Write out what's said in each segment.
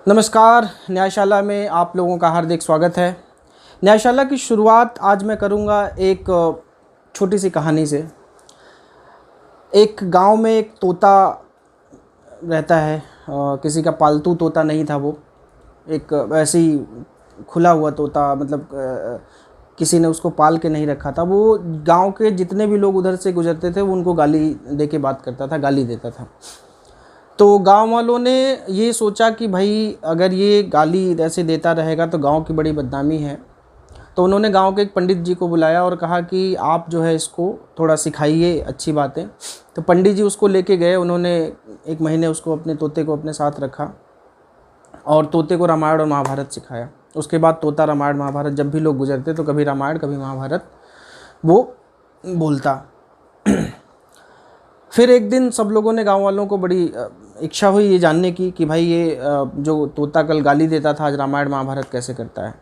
नमस्कार। न्यायशाला में आप लोगों का हार्दिक स्वागत है। न्यायशाला की शुरुआत आज मैं करूंगा एक छोटी सी कहानी से। एक गांव में एक तोता रहता है। किसी का पालतू तोता नहीं था वो, एक ऐसे ही खुला हुआ तोता, मतलब किसी ने उसको पाल के नहीं रखा था। वो गांव के जितने भी लोग उधर से गुजरते थे वो उनको गाली दे के बात करता था, गाली देता था। तो गांव वालों ने ये सोचा कि भाई अगर ये गाली ऐसे देता रहेगा तो गांव की बड़ी बदनामी है। तो उन्होंने गांव के एक पंडित जी को बुलाया और कहा कि आप जो है इसको थोड़ा सिखाइए अच्छी बातें। तो पंडित जी उसको लेके गए। उन्होंने एक महीने उसको, अपने तोते को अपने साथ रखा और तोते को रामायण और महाभारत सिखाया। उसके बाद तोता रामायण महाभारत जब भी लोग गुजरते तो कभी रामायण कभी महाभारत वो बोलता। फिर एक दिन सब लोगों ने, गांव वालों को बड़ी इच्छा हुई ये जानने की कि भाई ये जो तोता कल गाली देता था आज रामायण महाभारत कैसे करता है।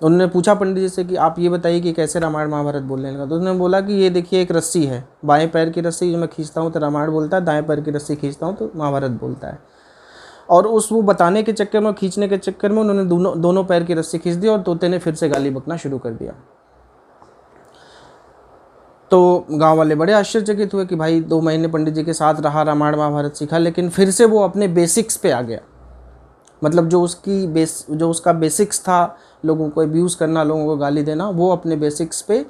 उन्होंने पूछा पंडित जी से कि आप ये बताइए कि कैसे रामायण महाभारत बोलने लगा। तो उन्होंने बोला कि ये देखिए एक रस्सी है, बाएं पैर की रस्सी जो मैं खींचता हूँ तो रामायण बोलता है, दाएं पैर की रस्सी खींचता हूँ तो महाभारत बोलता है। और उस वो बताने के चक्कर में, खींचने के चक्कर में उन्होंने दोनों पैर की रस्सी खींच दी और तोते ने फिर से गाली बकना शुरू कर दिया। तो गांव वाले बड़े आश्चर्यचकित हुए कि भाई 2 महीने पंडित जी के साथ रहा, रामायण महाभारत सीखा, लेकिन फिर से वो अपने बेसिक्स पे आ गया। मतलब जो उसका बेसिक्स था, लोगों को अब्यूज़ करना, लोगों को गाली देना, वो अपने बेसिक्स पे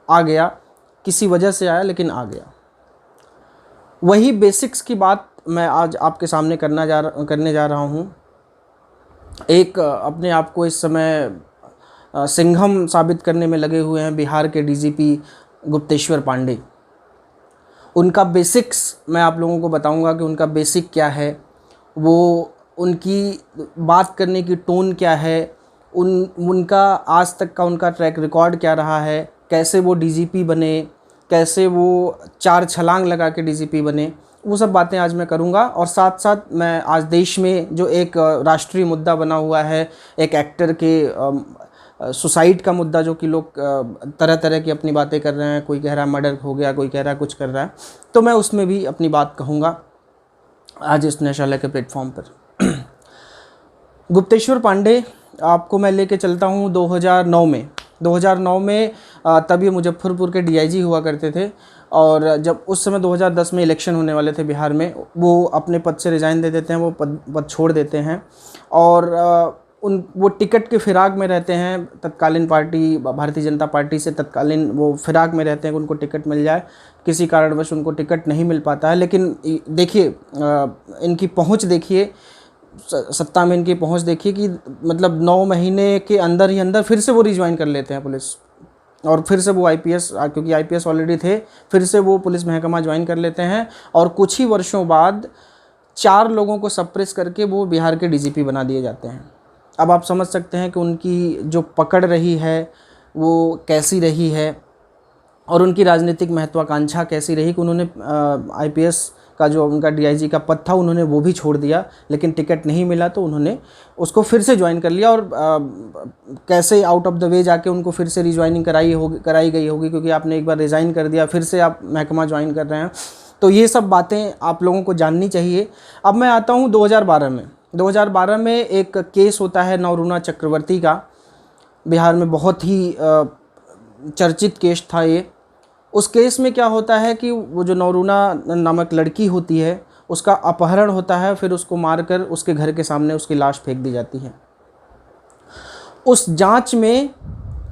आ गया। किसी वजह से आया लेकिन आ गया। वही बेसिक्स की बात मैं आज आपके सामने करने जा रहा हूँ। एक अपने आप को इस समय सिंघम साबित करने में लगे हुए हैं बिहार के डीजीपी गुप्तेश्वर पांडे। उनका बेसिक्स मैं आप लोगों को बताऊंगा कि उनका बेसिक क्या है, वो उनकी बात करने की टोन क्या है, उनका आज तक का उनका ट्रैक रिकॉर्ड क्या रहा है, कैसे वो डीजीपी बने, कैसे वो 4 छलांग लगा के डीजीपी बने, वो सब बातें आज मैं करूंगा। और साथ साथ मैं आज देश में जो एक राष्ट्रीय मुद्दा बना हुआ है, एक एक्टर के सुसाइड का मुद्दा, जो कि लोग तरह तरह की अपनी बातें कर रहे हैं, कोई कह रहा है मर्डर हो गया, कोई कह रहा है कुछ कर रहा है, तो मैं उसमें भी अपनी बात कहूँगा आज इस न्यायशाला के प्लेटफॉर्म पर। गुप्तेश्वर पांडे आपको मैं लेके चलता हूँ 2009 में। 2009 में तब ये मुजफ्फरपुर के डीआईजी हुआ करते थे। और जब उस समय 2010 में इलेक्शन होने वाले थे बिहार में, वो अपने पद से रिज़ाइन दे देते हैं, वो पद छोड़ देते हैं। और वो टिकट के फिराक में रहते हैं। तत्कालीन पार्टी भारतीय जनता पार्टी से तत्कालीन वो फिराक में रहते हैं कि उनको टिकट मिल जाए। किसी कारणवश उनको टिकट नहीं मिल पाता है। लेकिन देखिए इनकी पहुंच देखिए, सत्ता में इनकी पहुंच देखिए कि मतलब 9 महीने के अंदर ही अंदर फिर से वो रिज्वाइन कर लेते हैं पुलिस। और फिर से वो आईपीएस, क्योंकि आईपीएस ऑलरेडी थे, फिर से वो पुलिस महकमा ज्वाइन कर लेते हैं। और कुछ ही वर्षों बाद 4 लोगों को सप्रेस करके वो बिहार के डीजीपी बना दिए जाते हैं। अब आप समझ सकते हैं कि उनकी जो पकड़ रही है वो कैसी रही है और उनकी राजनीतिक महत्वाकांक्षा कैसी रही कि उन्होंने आईपीएस का जो उनका डीआईजी का पद था उन्होंने वो भी छोड़ दिया। लेकिन टिकट नहीं मिला तो उन्होंने उसको फिर से ज्वाइन कर लिया। और कैसे आउट ऑफ द वे जाके उनको फिर से रिज्वाइनिंग कराई गई होगी, क्योंकि आपने एक बार रिज़ाइन कर दिया, फिर से आप महकमा ज्वाइन कर रहे हैं। तो ये सब बातें आप लोगों को जाननी चाहिए। अब मैं आता हूँ 2012 में। 2012 में एक केस होता है नवरूणा चक्रवर्ती का। बिहार में बहुत ही चर्चित केस था ये। उस केस में क्या होता है कि वो जो नवरूणा नामक लड़की होती है उसका अपहरण होता है, फिर उसको मारकर उसके घर के सामने उसकी लाश फेंक दी जाती है। उस जांच में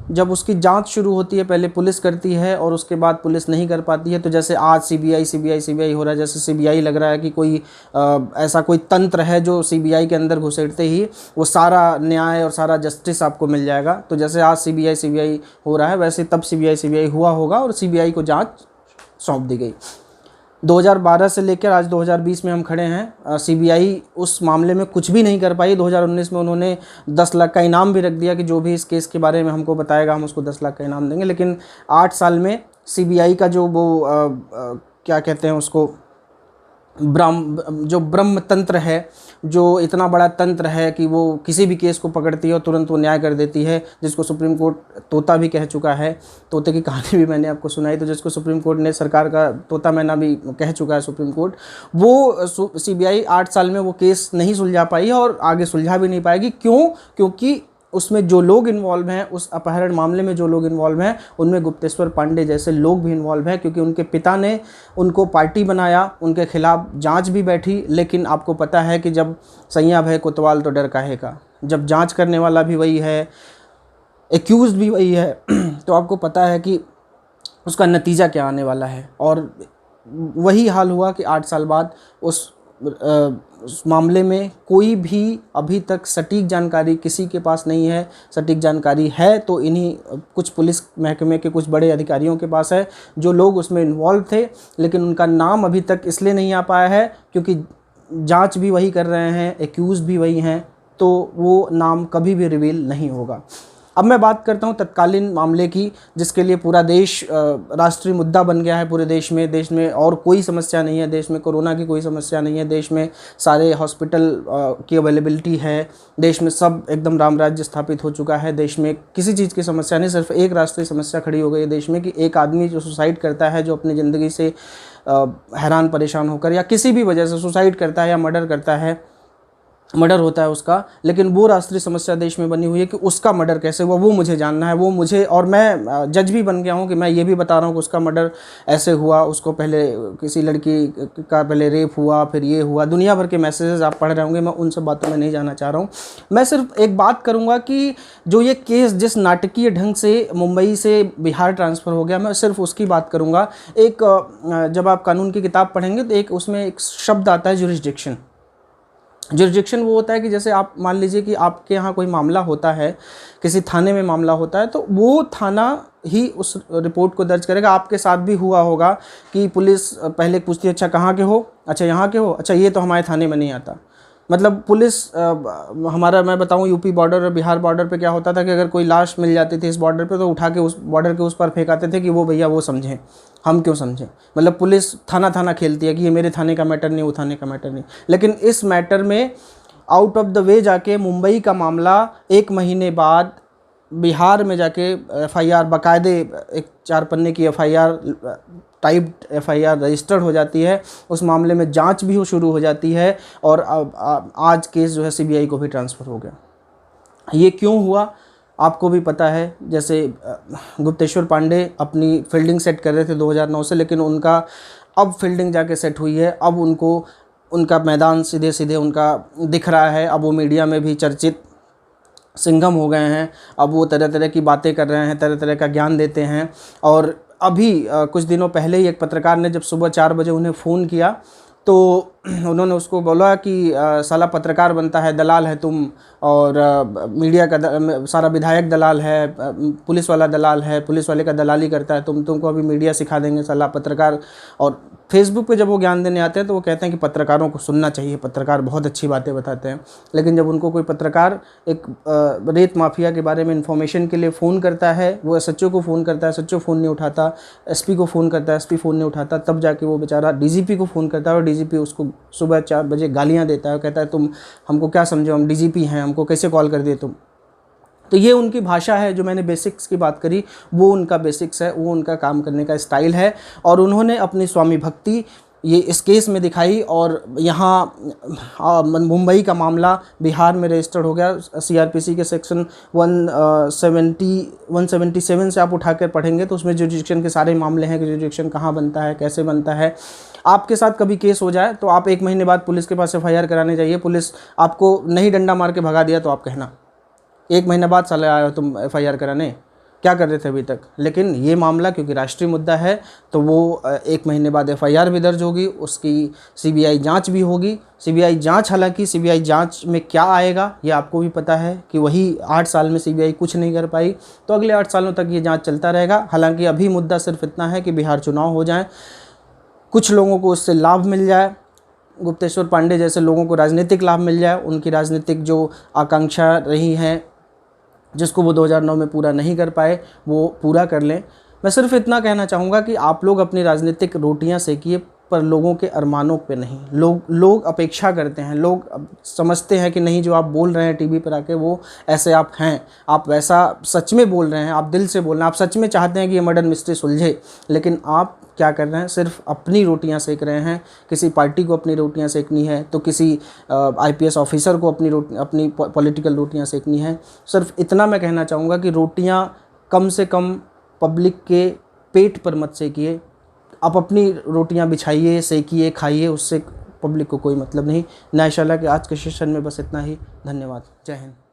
जब उसकी जांच शुरू होती है, पहले पुलिस करती है और उसके बाद पुलिस नहीं कर पाती है। तो जैसे आज सीबीआई हो रहा है, जैसे सीबीआई लग रहा है कि कोई ऐसा कोई तंत्र है जो सीबीआई के अंदर घुसेड़ते ही वो सारा न्याय और सारा जस्टिस आपको मिल जाएगा। तो जैसे आज सीबीआई हो रहा है, वैसे तब सीबीआई हुआ होगा और सीबीआई को जाँच सौंप दी गई। 2012 से लेकर आज 2020 में हम खड़े हैं। सीबीआई उस मामले में कुछ भी नहीं कर पाई। 2019 में उन्होंने 10 लाख का इनाम भी रख दिया कि जो भी इस केस के बारे में हमको बताएगा हम उसको 10 लाख का इनाम देंगे। लेकिन 8 साल में सीबीआई का जो वो क्या कहते हैं उसको, जो ब्रह्म तंत्र है, जो इतना बड़ा तंत्र है कि वो किसी भी केस को पकड़ती है और तुरंत वो न्याय कर देती है, जिसको सुप्रीम कोर्ट तोता भी कह चुका है। तोते की कहानी भी मैंने आपको सुनाई, तो जिसको सुप्रीम कोर्ट ने सरकार का तोता मैना भी कह चुका है सुप्रीम कोर्ट, वो सीबीआई 8 साल में वो केस नहीं सुलझा पाई है और आगे सुलझा भी नहीं पाएगी। क्यों? क्योंकि उसमें जो लोग इन्वॉल्व हैं, उस अपहरण मामले में जो लोग इन्वॉल्व हैं, उनमें गुप्तेश्वर पांडे जैसे लोग भी इन्वॉल्व हैं, क्योंकि उनके पिता ने उनको पार्टी बनाया, उनके खिलाफ जांच भी बैठी। लेकिन आपको पता है कि जब सैया भय कोतवाल तो डर काहे का, जब जांच करने वाला भी वही है, एक्यूज भी वही है, तो आपको पता है कि उसका नतीजा क्या आने वाला है। और वही हाल हुआ कि 8 साल बाद उस मामले में कोई भी अभी तक सटीक जानकारी किसी के पास नहीं है। सटीक जानकारी है तो इन्हीं कुछ पुलिस महकमे के कुछ बड़े अधिकारियों के पास है, जो लोग उसमें इन्वॉल्व थे, लेकिन उनका नाम अभी तक इसलिए नहीं आ पाया है क्योंकि जांच भी वही कर रहे हैं, एक्यूज़ भी वही हैं, तो वो नाम कभी भी रिवील नहीं होगा। अब मैं बात करता हूँ तत्कालीन मामले की, जिसके लिए पूरा देश राष्ट्रीय मुद्दा बन गया है। पूरे देश में और कोई समस्या नहीं है, देश में कोरोना की कोई समस्या नहीं है, देश में सारे हॉस्पिटल की अवेलेबिलिटी है, देश में सब एकदम राम राज्य स्थापित हो चुका है, देश में किसी चीज़ की समस्या नहीं। सिर्फ एक राष्ट्रीय समस्या खड़ी हो गई है देश में कि एक आदमी जो सुसाइड करता है, जो अपनी ज़िंदगी से हैरान परेशान होकर या किसी भी वजह से सुसाइड करता है या मर्डर होता है उसका, लेकिन वो राष्ट्रीय समस्या देश में बनी हुई है कि उसका मर्डर कैसे हुआ, वो मुझे जानना है, वो मुझे, और मैं जज भी बन गया हूँ कि मैं ये भी बता रहा हूँ कि उसका मर्डर ऐसे हुआ, उसको पहले किसी लड़की का पहले रेप हुआ, फिर ये हुआ। दुनिया भर के मैसेजेस आप पढ़ रहे होंगे, मैं उन सब बातों में नहीं जाना चाह रहा हूँ। मैं सिर्फ एक बात करूँगा कि जो ये केस जिस नाटकीय ढंग से मुंबई से बिहार ट्रांसफ़र हो गया, मैं सिर्फ उसकी बात करूँगा। जब आप कानून की किताब पढ़ेंगे तो उसमें एक शब्द आता है जुरिस्डिक्शन। जुरिस्डिक्शन वो होता है कि जैसे आप मान लीजिए कि आपके यहाँ कोई मामला होता है, किसी थाने में मामला होता है, तो वो थाना ही उस रिपोर्ट को दर्ज करेगा। आपके साथ भी हुआ होगा कि पुलिस पहले पूछती है, अच्छा कहाँ के हो, अच्छा यहाँ के हो, अच्छा ये तो हमारे थाने में नहीं आता। मतलब पुलिस हमारा, मैं बताऊं, यूपी बॉर्डर और बिहार बॉर्डर पे क्या होता था कि अगर कोई लाश मिल जाती थी इस बॉर्डर पे, तो उठा के उस बॉर्डर के उस पर फेंकाते थे कि वो भैया वो समझें, हम क्यों समझें। मतलब पुलिस थाना खेलती है कि ये मेरे थाने का मैटर नहीं, वो थाने का मैटर नहीं। लेकिन इस मैटर में आउट ऑफ द वे जाके मुंबई का मामला 1 महीने बाद बिहार में जाके FIR, बाकायदे एक 4 पन्ने की FIR, टाइप्ड FIR रजिस्टर्ड हो जाती है। उस मामले में जांच भी शुरू हो जाती है और आज केस जो है CBI को भी ट्रांसफ़र हो गया। ये क्यों हुआ आपको भी पता है। जैसे गुप्तेश्वर पांडे अपनी फील्डिंग सेट कर रहे थे 2009 से, लेकिन उनका अब फील्डिंग जाके सेट हुई है। अब उनका मैदान सीधे सीधे उनका दिख रहा है। अब वो मीडिया में भी चर्चित सिंघम हो गए हैं। अब वो तरह तरह की बातें कर रहे हैं, तरह तरह का ज्ञान देते हैं। और अभी कुछ दिनों पहले ही एक पत्रकार ने जब सुबह 4 बजे उन्हें फ़ोन किया, तो उन्होंने उसको बोला कि साला पत्रकार बनता है, दलाल है तुम, और मीडिया का सारा विधायक दलाल है, पुलिस वाला दलाल है, पुलिस वाले का दलाली करता है, तुमको अभी मीडिया सिखा देंगे साला पत्रकार। और फेसबुक पे जब वो ज्ञान देने आते हैं तो वो कहते हैं कि पत्रकारों को सुनना चाहिए, पत्रकार बहुत अच्छी बातें बताते हैं। लेकिन जब उनको कोई पत्रकार एक रेत माफिया के बारे में इन्फॉर्मेशन के लिए फ़ोन करता है, वो SHO को फ़ोन करता है, SHO फ़ोन नहीं उठाता, SP को फ़ोन करता है, SP फ़ोन नहीं उठाता, तब जाके वो बेचारा DGP को फ़ोन करता है और DGP उसको सुबह 4 बजे गालियाँ देता है, कहता है तुम हमको क्या समझो, हम DGP हैं, हमको कैसे कॉल कर दिए तुम। तो ये उनकी भाषा है। जो मैंने बेसिक्स की बात करी वो उनका बेसिक्स है, वो उनका काम करने का स्टाइल है। और उन्होंने अपनी स्वामी भक्ति ये इस केस में दिखाई। और यहाँ मुंबई का मामला बिहार में रजिस्टर्ड हो गया। CRPC के सेक्शन 177 से आप उठा कर पढ़ेंगे तो उसमें जुरिस्डिक्शन के सारे मामले हैं कि जुरिस्डिक्शन कहाँ बनता है, कैसे बनता है। आपके साथ कभी केस हो जाए तो आप 1 महीने बाद पुलिस के पास FIR कराने जाइए। पुलिस आपको नहीं डंडा मार के भगा दिया तो आप कहना 1 महीने बाद साले आए हो तुम FIR कराने, क्या कर रहे थे अभी तक। लेकिन ये मामला क्योंकि राष्ट्रीय मुद्दा है तो वो 1 महीने बाद FIR भी दर्ज होगी, उसकी CBI जांच भी होगी। CBI जांच, हालांकि CBI जांच में क्या आएगा ये आपको भी पता है कि वही 8 साल में CBI कुछ नहीं कर पाई, तो अगले 8 सालों तक ये जांच चलता रहेगा। हालांकि अभी मुद्दा सिर्फ इतना है कि बिहार चुनाव हो जाए, कुछ लोगों को उससे लाभ मिल जाए, गुप्तेश्वर पांडे जैसे लोगों को राजनीतिक लाभ मिल जाए, उनकी राजनीतिक जो आकांक्षा रही है जिसको वो 2009 में पूरा नहीं कर पाए वो पूरा कर लें। मैं सिर्फ इतना कहना चाहूँगा कि आप लोग अपनी राजनीतिक रोटियां सेकिए, पर लोगों के अरमानों पे नहीं। लोग अपेक्षा करते हैं, लोग अब समझते हैं कि नहीं जो आप बोल रहे हैं टीवी पर आके वो ऐसे आप हैं, आप वैसा सच में बोल रहे हैं, आप दिल से बोल रहे हैं, आप सच में चाहते हैं कि ये मर्डर मिस्ट्री सुलझे, लेकिन आप क्या कर रहे हैं, सिर्फ अपनी रोटियां सेक रहे हैं। किसी पार्टी को अपनी रोटियां सेकनी है तो किसी आईपीएस ऑफिसर को अपनी पॉलिटिकल रोटियां सेकनी है। सिर्फ इतना मैं कहना चाहूँगा कि रोटियां कम से कम पब्लिक के पेट पर मत सेकिए। आप अपनी रोटियां बिछाइए, सेकिए, खाइए, उससे पब्लिक को कोई मतलब नहीं। न्यायशाला के आज के सेशन में बस इतना ही। धन्यवाद। जय हिंद।